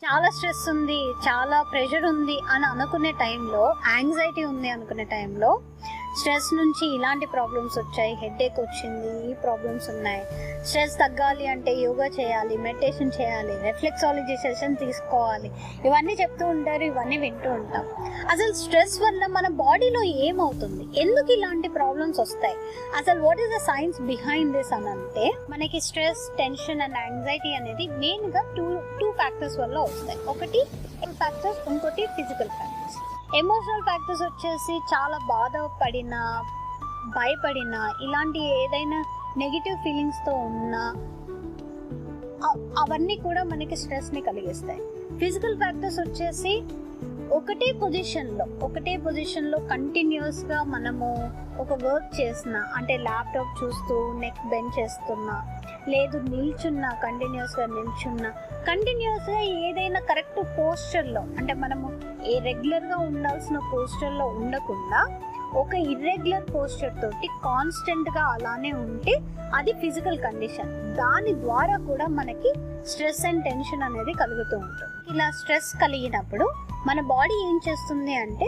చాలా స్ట్రెస్ ఉంది, చాలా ప్రెషర్ ఉంది అని అనుకునే టైంలో, యాంగ్జైటీ ఉంది అనుకునే టైంలో స్ట్రెస్ నుంచి ఇలాంటి ప్రాబ్లమ్స్ వచ్చాయి, హెడేక్ వచ్చింది, ఈ ప్రాబ్లమ్స్ ఉన్నాయి, స్ట్రెస్ తగ్గాలి అంటే యోగా చేయాలి, మెడిటేషన్ చేయాలి, రిఫ్లెక్సాలజీ సెషన్ తీసుకోవాలి, ఇవన్నీ చెప్తూ ఉంటారు, ఇవన్నీ వింటూ ఉంటాం. అసలు స్ట్రెస్ వల్ల మన బాడీలో ఏమవుతుంది, ఎందుకు ఇలాంటి ప్రాబ్లమ్స్ వస్తాయి, అసలు what is the science behind this అని అంటే, మనకి స్ట్రెస్, టెన్షన్ అండ్ యాంగ్జైటీ అనేది మెయిన్గా టూ ఫ్యాక్టర్స్ వల్ల వస్తాయి. ఒకటి ఫ్యాక్టర్స్, ఇంకోటి ఫిజికల్ ఫ్యాక్టర్స్. ఎమోషనల్ ఫ్యాక్టర్స్ వచ్చేసి చాలా బాధపడినా, భయపడినా, ఇలాంటి ఏదైనా నెగిటివ్ ఫీలింగ్స్తో ఉన్నా అవన్నీ కూడా మనకి స్ట్రెస్ని కలిగిస్తాయి. ఫిజికల్ ఫ్యాక్టర్స్ వచ్చేసి ఒకటే పొజిషన్లో కంటిన్యూస్గా మనము ఒక వర్క్ చేసిన, అంటే ల్యాప్టాప్ చూస్తూ నెక్ బెండ్ చేస్తున్నా, లేదు నిల్చున్నా, కంటిన్యూస్గా ఏదైనా కరెక్ట్ పోస్చర్లో, అంటే మనము రెగ్యులర్గా ఉండాల్సిన పోస్చర్లో ఉండకుండా ఒక ఇర్రెగ్యులర్ పోస్చర్ తోటి కాన్స్టెంట్గా అలానే ఉంటే అది ఫిజికల్ కండిషన్. దాని ద్వారా కూడా మనకి స్ట్రెస్ అండ్ టెన్షన్ అనేది కలుగుతూ ఉంటుంది. ఇలా స్ట్రెస్ కలిగినప్పుడు మన బాడీ ఏం చేస్తుంది అంటే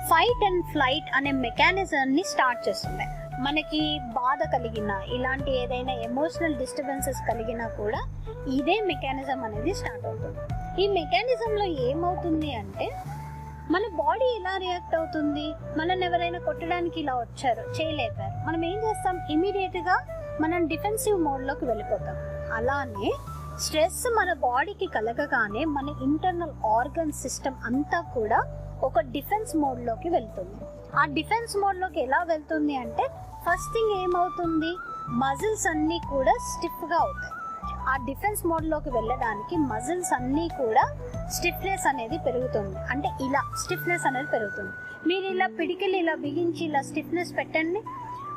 ఫైట్ అండ్ ఫ్లైట్ అనే మెకానిజంని స్టార్ట్ చేస్తుంది. మనకి బాధ కలిగిన, ఇలాంటి ఏదైనా ఎమోషనల్ డిస్టర్బెన్సెస్ కలిగినా కూడా ఇదే మెకానిజం అనేది స్టార్ట్ అవుతుంది. ఈ మెకానిజంలో ఏమవుతుంది అంటే మన బాడీ ఎలా రియాక్ట్ అవుతుంది, మనల్ని ఎవరైనా కొట్టడానికి ఇలా వచ్చారు, చేయలేపారు, మనం ఏం చేస్తాం, ఇమీడియట్గా మనం డిఫెన్సివ్ మోడ్లోకి వెళ్ళిపోతాం. అలానే స్ట్రెస్ మన బాడీకి కలగగానే మన ఇంటర్నల్ ఆర్గన్ సిస్టమ్ అంతా కూడా ఒక డిఫెన్స్ మోడ్లోకి వెళ్తుంది. ఆ డిఫెన్స్ మోడ్లోకి ఎలా వెళ్తుంది అంటే ఫస్ట్ థింగ్ ఏమవుతుంది, మజిల్స్ అన్నీ కూడా స్టిఫ్గా అవుతాయి. ఆ డిఫెన్స్ మోడ్లోకి వెళ్ళడానికి మజిల్స్ అన్నీ కూడా స్టిఫ్నెస్ అనేది పెరుగుతుంది. అంటే ఇలా స్టిఫ్నెస్ అనేది పెరుగుతుంది. మీరు ఇలా పిడికిలు ఇలా బిగించి ఇలా స్టిఫ్నెస్ పెట్టండి,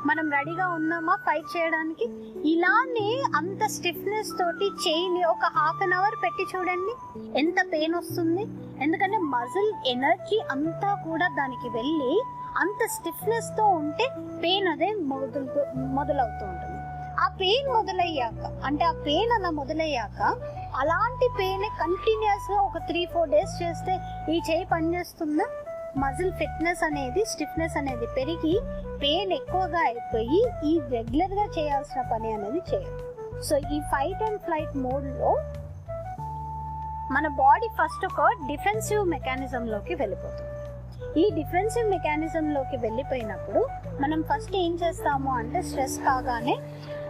మనం రెడీగా ఉన్నామా ఫైట్ చేయడానికి. ఇలానే అంత స్టిఫ్నెస్ తోటి చేయిని ఒక హాఫ్ అన్ అవర్ పెట్టి చూడండి, ఎంత పెయిన్ వస్తుంది. ఎందుకంటే మజిల్ ఎనర్జీ అంతా కూడా దానికి వెళ్ళి అంత స్టిఫ్నెస్తో ఉంటే పెయిన్ అదే మొదలవుతూ ఉంటుంది. ఆ పెయిన్ మొదలయ్యాక, అంటే ఆ పెయిన్ అలా మొదలయ్యాక అలాంటి పెయిన్ కంటిన్యూస్గా ఒక 3-4 డేస్ చేస్తే ఈ చేయి పనిచేస్తుందా, మజిల్ ఫిట్నెస్ అనేది, స్టిఫ్నెస్ అనేది పెరిగి పెయిన్ ఎక్కువగా అయిపోయి ఈ రెగ్యులర్గా చేయాల్సిన పని అనేది చేయదు. సో ఈ ఫైట్ అండ్ ఫ్లైట్ మోడ్లో మన బాడీ ఫస్ట్ ఒక డిఫెన్సివ్ మెకానిజంలోకి వెళ్ళిపోతుంది. ఈ డిఫెన్సివ్ మెకానిజంలోకి వెళ్ళిపోయినప్పుడు మనం ఫస్ట్ ఏం చేస్తాము అంటే స్ట్రెస్ కాగానే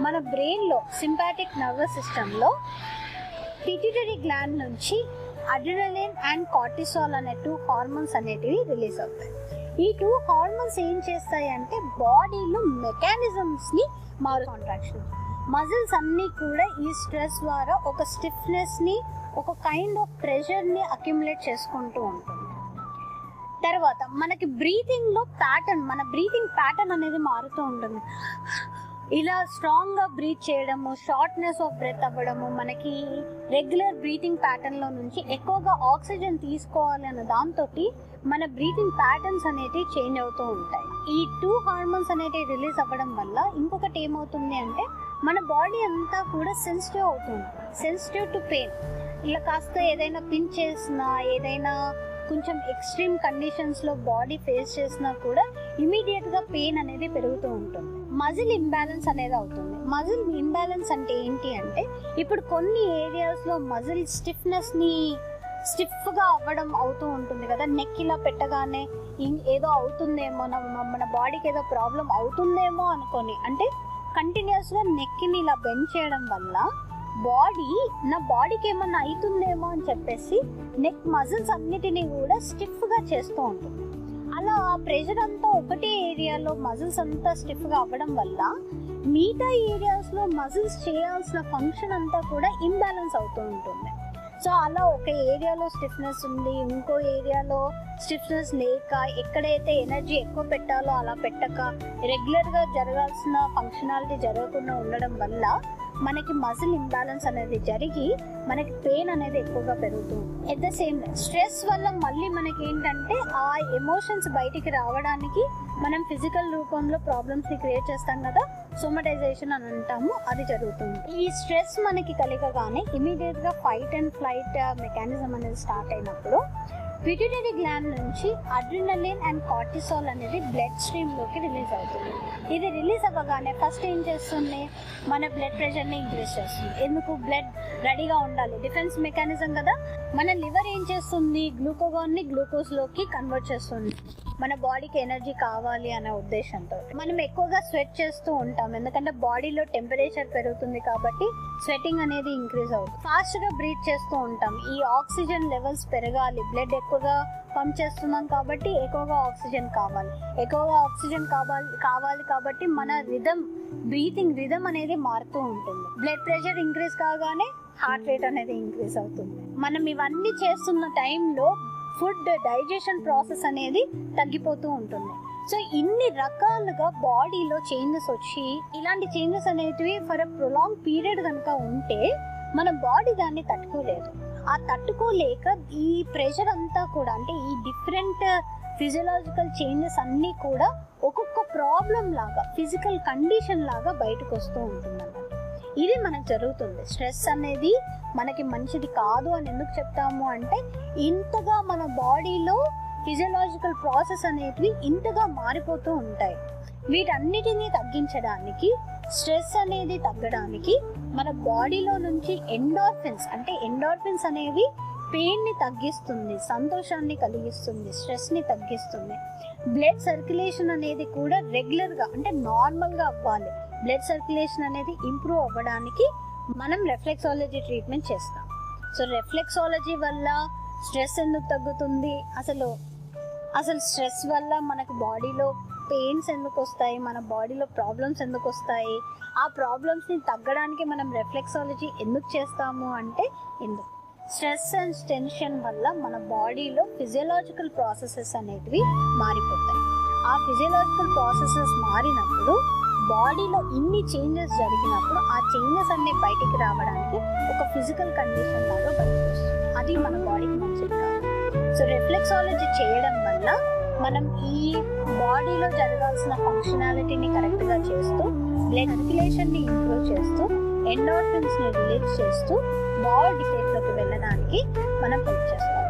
మన బ్రెయిన్లో సింపాథిక్ నర్వస్ సిస్టంలో పిట్యూటరీ గ్లాండ్ నుంచి అడ్రినలిన్ అండ్ కార్టిసాల్ అనే 2 హార్మోన్స్ అనేటివి రిలీజ్ అవుతాయి. ఈ 2 హార్మోన్స్ ఏం చేస్తాయి అంటే బాడీలో మెకానిజమ్స్ని కాంట్రాక్షన్, మజిల్స్ అన్నీ కూడా ఈ స్ట్రెస్ ద్వారా ఒక స్టిఫ్నెస్ని, ఒక కైండ్ ఆఫ్ ప్రెషర్ని అక్యుములేట్ చేసుకుంటూ ఉంటుంది. తర్వాత మనకి బ్రీతింగ్లో ప్యాటర్న్, మన బ్రీతింగ్ ప్యాటర్న్ అనేది మారుతూ ఉంటుంది. ఇలా స్ట్రాంగ్గా బ్రీత్ చేయడము, షార్ట్నెస్ ఆఫ్ బ్రెత్ అవ్వడము, మనకి రెగ్యులర్ బ్రీతింగ్ ప్యాటర్న్లో నుంచి ఎక్కువగా ఆక్సిజన్ తీసుకోవాలి అన్న దాంతో మన బ్రీతింగ్ ప్యాటర్న్స్ అనేటివి చేంజ్ అవుతూ ఉంటాయి. ఈ 2 హార్మోన్స్ అనేటివి రిలీజ్ అవ్వడం వల్ల ఇంకొకటి ఏమవుతుంది అంటే మన బాడీ అంతా కూడా సెన్సిటివ్ అవుతుంది, సెన్సిటివ్ టు పెయిన్. ఇలా కాస్త ఏదైనా పించ్ చేసినా, ఏదైనా కొంచెం ఎక్స్ట్రీమ్ కండిషన్స్లో బాడీ ఫేస్ చేసినా కూడా ఇమీడియట్గా పెయిన్ అనేది పెరుగుతూ ఉంటుంది. మజిల్ ఇంబ్యాలెన్స్ అనేది అవుతుంది. మజిల్ ఇంబ్యాలెన్స్ అంటే ఏంటి అంటే ఇప్పుడు కొన్ని ఏరియాస్లో మజిల్ స్టిఫ్గా అవ్వడం అవుతూ ఉంటుంది కదా, నెక్ ఇలా పెట్టగానే ఏదో అవుతుందేమో, మన బాడీకి ఏదో ప్రాబ్లం అవుతుందేమో అనుకొని, అంటే కంటిన్యూస్గా నెక్ని ఇలా బెండ్ చేయడం వల్ల నా బాడీకి ఏమన్నా అవుతుందేమో అని చెప్పేసి నెక్ మజిల్స్ అన్నిటినీ కూడా స్టిఫ్గా చేస్తూ ఉంటుంది. అలా ఆ ప్రెషర్ అంతా ఒకటే ఏరియాలో మజిల్స్ అంతా స్టిఫ్గా అవ్వడం వల్ల మిగతా ఏరియాస్లో మజిల్స్ చేయాల్సిన ఫంక్షన్ అంతా కూడా ఇంబ్యాలెన్స్ అవుతూ ఉంటుంది. సో అలా ఒక ఏరియాలో స్టిఫ్నెస్ ఉంది, ఇంకో ఏరియాలో స్టిఫ్నెస్ లేక, ఎక్కడైతే ఎనర్జీ ఎక్కువ పెట్టాలో అలా పెట్టక, రెగ్యులర్గా జరగాల్సిన ఫంక్షనాలిటీ జరగకుండా ఉండడం వల్ల మనకి మజిల్ ఇంబ్యాలెన్స్ అనేది జరిగి మనకి పెయిన్ అనేది ఎక్కువగా పెరుగుతుంది. ఎట్ ద సేమ్ స్ట్రెస్ వల్ల మళ్ళీ మనకి ఏంటంటే ఆ ఎమోషన్స్ బయటికి రావడానికి మనం ఫిజికల్ రూపంలో ప్రాబ్లమ్స్ ని క్రియేట్ చేస్తాం కదా, సోమటైజేషన్ అని అంటాము, అది జరుగుతుంది. ఈ స్ట్రెస్ మనకి కలగగానే ఇమీడియట్ గా ఫైట్ అండ్ ఫ్లైట్ మెకానిజం అనేది స్టార్ట్ అయినప్పుడు పిట్యూటరీ గ్లాండ్ నుంచి అడ్రినలిన్ అండ్ కార్టిసాల్ అనేది బ్లడ్ స్ట్రీమ్ లోకి రిలీజ్ అవుతుంది. ఇది రిలీజ్ అవ్వగానే ఫస్ట్ ఏం చేస్తుంది, మన బ్లడ్ ప్రెషర్ని ఇంక్రీజ్ చేస్తుంది. ఎందుకు, బ్లడ్ రెడీగా ఉండాలి, డిఫెన్స్ మెకానిజం కదా. మన లివర్ ఏం చేస్తుంది, గ్లూకోగాన్ని గ్లూకోజ్లోకి కన్వర్ట్ చేస్తుంది, మన బాడీకి ఎనర్జీ కావాలి అనే ఉద్దేశంతో. మనం ఎక్కువగా స్వెట్ చేస్తూ ఉంటాం, ఎందుకంటే బాడీలో టెంపరేచర్ పెరుగుతుంది కాబట్టి స్వెటింగ్ అనేది ఇంక్రీజ్ అవుతుంది. ఫాస్ట్గా బ్రీత్ చేస్తూ ఉంటాం, ఈ ఆక్సిజన్ లెవెల్స్ పెరగాలి, బ్లడ్ ఎక్కువగా పంప్ చేస్తున్నాం కాబట్టి ఎక్కువగా ఆక్సిజన్ కావాలి కాబట్టి మన బ్రీతింగ్ రిథమ్ అనేది మారుతూ ఉంటుంది. బ్లడ్ ప్రెషర్ ఇంక్రీజ్ కాగానే హార్ట్ రేట్ అనేది ఇంక్రీజ్ అవుతుంది. మనం ఇవన్నీ చేస్తున్న టైంలో ఫుడ్ డైజెషన్ ప్రాసెస్ అనేది తగ్గిపోతూ ఉంటుంది. సో ఇన్ని రకాలుగా బాడీలో చేంజెస్ వచ్చి, ఇలాంటి చేంజెస్ అనేటివి ఫర్ ఎ ప్రొలాంగ్ పీరియడ్ కనుక ఉంటే మన బాడీ దాన్ని తట్టుకోలేదు. ఆ తట్టుకోలేక ఈ ప్రెషర్ అంతా కూడా, అంటే ఈ డిఫరెంట్ ఫిజియలాజికల్ చేంజెస్ అన్నీ కూడా ఒక్కొక్క ప్రాబ్లం లాగా, ఫిజికల్ కండిషన్ లాగా బయటకు వస్తూ ఉంటుంది అన్నమాట. ఇది మనకు జరుగుతుంది. స్ట్రెస్ అనేది మనకి మంచిది కాదు అని ఎందుకు చెప్తాము అంటే, ఇంతగా మన బాడీలో ఫిజియలాజికల్ ప్రాసెస్ అనేటివి ఇంతగా మారిపోతూ ఉంటాయి. వీటన్నిటినీ తగ్గించడానికి, స్ట్రెస్ అనేది తగ్గడానికి మన బాడీలో నుంచి ఎండార్ఫిన్స్ అనేవి పెయిన్ ని తగ్గిస్తుంది, సంతోషాన్ని కలిగిస్తుంది, స్ట్రెస్ ని తగ్గిస్తుంది. బ్లడ్ సర్క్యులేషన్ అనేది కూడా రెగ్యులర్ గా, అంటే నార్మల్ గా అవ్వాలి. బ్లడ్ సర్క్యులేషన్ అనేది ఇంప్రూవ్ అవ్వడానికి మనం రిఫ్లెక్సాలజీ ట్రీట్మెంట్ చేస్తాం. సో రిఫ్లెక్సాలజీ వల్ల స్ట్రెస్ ఎందుకు తగ్గుతుంది, అసలు స్ట్రెస్ వల్ల మనకు బాడీలో పెయిన్స్ ఎందుకు వస్తాయి, మన బాడీలో ప్రాబ్లమ్స్ ఎందుకు వస్తాయి, ఆ ప్రాబ్లమ్స్ని తగ్గడానికి మనం రిఫ్లెక్సాలజీ ఎందుకు చేస్తాము అంటే, ఎందుకు స్ట్రెస్ అండ్ టెన్షన్ వల్ల మన బాడీలో ఫిజియలాజికల్ ప్రాసెసెస్ అనేటివి మారిపోతాయి. ఆ ఫిజియలాజికల్ ప్రాసెసెస్ మారినప్పుడు, బాడీలో ఇన్ని చేంజెస్ జరిగినప్పుడు, ఆ చేంజెస్ అన్ని బయటికి రావడానికి ఒక ఫిజికల్ కండిషన్ లాగా బయటకు వస్తుంది. అది మన బాడీకి మంచిది కాదు. సో రిఫ్లెక్సాలజీ చేయడం వల్ల మనం ఈ బాడీలో జరగాల్సిన ఫంక్షనాలిటీని కరెక్ట్గా చేస్తూ, బ్లడ్ సర్క్యులేషన్ని ఇంప్రూవ్ చేస్తూ, ఎండార్ఫిన్స్ని రిలీజ్ చేస్తూ బాడీ స్టేట్లోకి వెళ్ళడానికి మనం హెల్ప్ చేస్తాం.